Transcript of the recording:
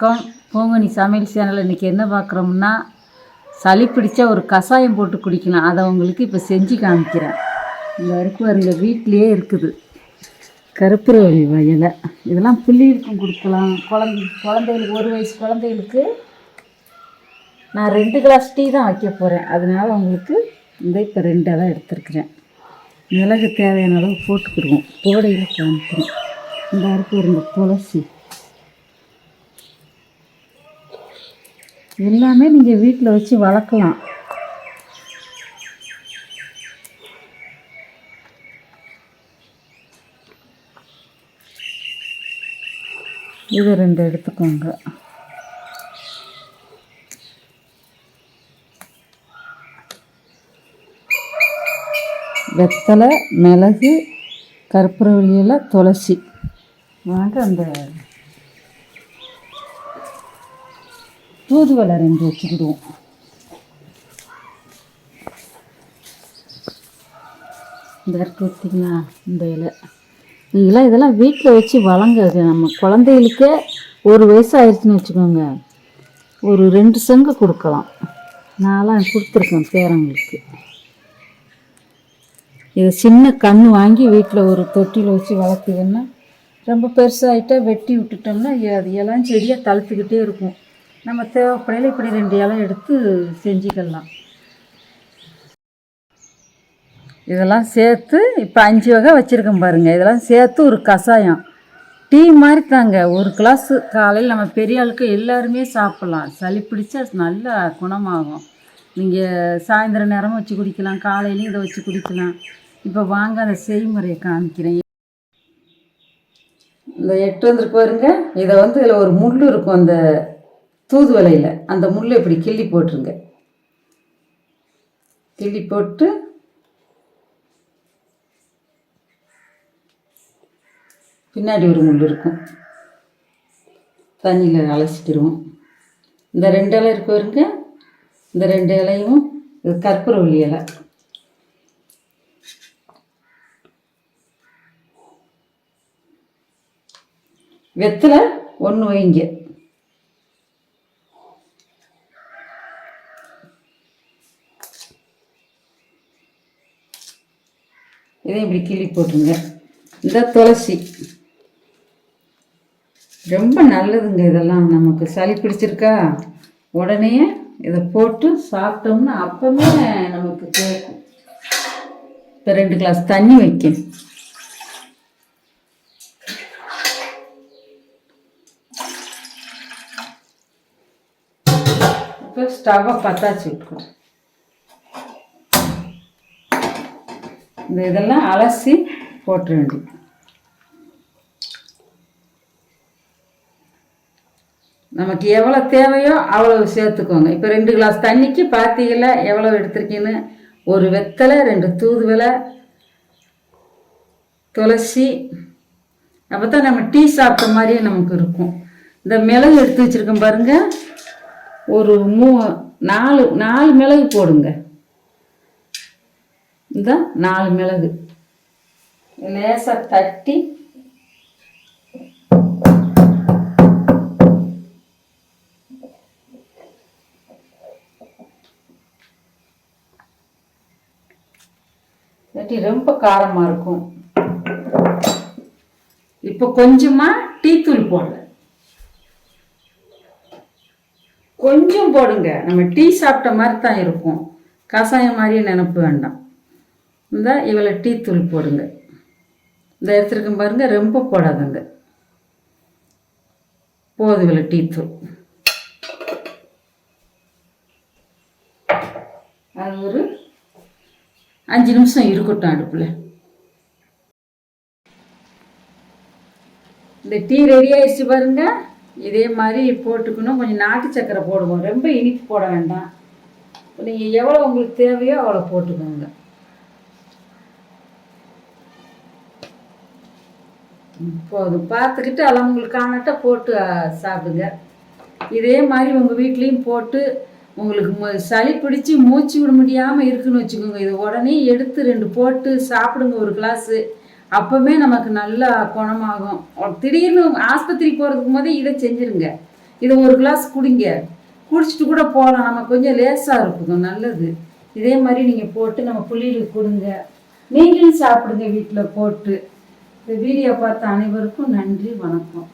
வணக்கம். பூங்கனி சமையல் சேனல் இன்றைக்கி என்ன பார்க்குறோம்னா, சளி பிடிச்சா ஒரு கஷாயம் போட்டு குடிக்கலாம். அதை உங்களுக்கு இப்போ செஞ்சு காமிக்கிறேன். இந்த அறுப்பு வருங்க வீட்டிலையே இருக்குது. கருப்புரவள்ளி இலை இதெல்லாம் பிள்ளைகளுக்கும் கொடுக்கலாம். குழந்தைகளுக்கு 1 வயசு குழந்தைகளுக்கு நான் 2 கிளாஸ் டீ தான் வைக்க போகிறேன். அதனால் உங்களுக்கு இப்போ 2 இலை எடுத்துருக்குறேன். மிளகு தேவையான அளவு போட்டுக்கிடுவோம். கோடையில் காமிக்கிறேன். இந்த அறுப்பு இருந்த துளசி எல்லாமே நீங்கள் வீட்டில் வச்சு வளர்க்கலாம். இது 2 எடுத்துக்கோங்க. வெத்தலை, மிளகு, கற்பூரவள்ளி இலை, துளசி. வாங்க அந்த தூதுவளை 2 வச்சுக்கிடுவோம். இந்த இருக்கு வச்சிங்களா, இந்த இலை நீங்களாம் இதெல்லாம் வீட்டில் வச்சு வளங்க. நம்ம குழந்தைகளுக்கே 1 வயசு ஆயிடுச்சுன்னு வச்சுக்கோங்க, ஒரு 2 சங்கு கொடுக்கலாம். நான்லாம் கொடுத்துருக்கேன் பேரங்களுக்கு. இதை சின்ன கன்று வாங்கி வீட்டில் ஒரு தொட்டியில் வச்சு வளர்த்திங்கன்னா ரொம்ப பெருசாகிட்டா வெட்டி விட்டுட்டோம்னா அது எல்லாம் செடியாக தழுத்துக்கிட்டே இருக்கும். நம்ம தேவைப்படையில் இப்படி 2 இலை எடுத்து செஞ்சுக்கலாம். இதெல்லாம் சேர்த்து இப்போ 5 வகை வச்சுருக்கேன் பாருங்கள். இதெல்லாம் சேர்த்து ஒரு கஷாயம் டீ மாதிரி தாங்க. 1 கிளாஸு காலையில் நம்ம பெரிய ஆளுக்கு எல்லாருமே சாப்பிட்லாம். சளி பிடிச்சா நல்லா குணமாகும். நீங்கள் சாயந்தரம் நேரமும் வச்சு குடிக்கலாம், காலையிலையும் இதை வச்சு குடிக்கலாம். இப்போ வாங்க அந்த செய்முறையை காமிக்கிறேன். இந்த 8 வந்துருக்கு பாருங்க. இதை இதில் ஒரு முள் இருக்கும், அந்த தூதுவளையில் அந்த முள்ளை இப்படி கிள்ளி போட்டுருங்க. கிள்ளி போட்டு பின்னாடி ஒரு முள் இருக்கும், தண்ணியில் அலசிக்கிடுவோம். இந்த 2 இலை இருக்கு பாருங்க. இந்த 2 இலையும் இது கற்பூரவள்ளி இலை. வெத்தலை 1 வைங்க. இதை இப்படி கிள்ளி போட்டுருங்க. இந்த துளசி ரொம்ப நல்லதுங்க. இதெல்லாம் நமக்கு சளி பிடிச்சிருக்கா உடனே இதை போட்டு சாப்பிட்டோம்னா அப்பவே நமக்கு கேட்கும். இப்போ 2 கிளாஸ் தண்ணி வைக்க. இப்போ ஸ்டவ்வை பற்றாச்சு விட்டுக்கணும். இதெல்லாம் அலசி போட்டுற வேண்டியது. நமக்கு எவ்வளோ தேவையோ அவ்வளோ சேர்த்துக்கோங்க. இப்போ 2 கிளாஸ் தண்ணிக்கு பார்த்தீங்களா எவ்வளோ எடுத்துருக்கீன்னு. ஒரு வெத்தலை, 2 தூதுவளை, துளசி. அப்போ தான் நம்ம டீ சாப்பிட்ட மாதிரியே நமக்கு இருக்கும். இந்த மிளகு எடுத்து வச்சுருக்கோம் பாருங்கள். ஒரு 4 மிளகு போடுங்க. இந்த 4 மிளகு லேசாக தட்டி ரொம்ப காரமாக இருக்கும். இப்போ கொஞ்சமாக டீத்தூள் போடல, கொஞ்சம் போடுங்க. நம்ம டீ சாப்பிட்ட மாதிரி தான் இருக்கும், கஷாயம் மாதிரியே நினப்பு வேண்டாம். இந்த இவ்வளோ டீத்தூள் போடுங்க. இந்த எடுத்துருக்கேன் பாருங்க, ரொம்ப போடாதுங்க, போதும் இவ்வளோ டீத்தூள். அது ஒரு 5 நிமிஷம் இருக்கட்டும் அடுப்பில். இந்த டீ ரெடி ஆயிடுச்சு பாருங்க. இதே மாதிரி போட்டுக்கணும். கொஞ்சம் நாட்டு சக்கரை போடுவோம், ரொம்ப இனிப்பு போட வேண்டாம். நீங்கள் எவ்வளோ உங்களுக்கு தேவையோ அவ்வளோ போட்டுக்கோங்க. போதும். பார்த்துக்கிட்டு அதெல்லாம் உங்களுக்கு காணட்டா போட்டு சாப்பிடுங்க. இதே மாதிரி உங்கள் வீட்லேயும் போட்டு உங்களுக்கு சளி பிடிச்சி மூச்சு விட முடியாமல் இருக்குன்னு வச்சுக்கோங்க. இது உடனே எடுத்து 2 போட்டு சாப்பிடுங்க, 1 கிளாஸு. அப்போவே நமக்கு நல்லா குணமாகும். திடீர்னு ஆஸ்பத்திரி போகிறதுக்கு போதே இதை செஞ்சுருங்க. இதை ஒரு கிளாஸ் குடிங்க, குடிச்சிட்டு கூட போகலாம். நம்ம கொஞ்சம் லேசாக இருக்கும், நல்லது. இதே மாதிரி நீங்கள் போட்டு நம்ம புள்ளிகளுக்கு கொடுங்க, நீங்களும் சாப்பிடுங்க வீட்டில் போட்டு. இந்த வீடியோ பார்த்த அனைவருக்கும் நன்றி, வணக்கம்.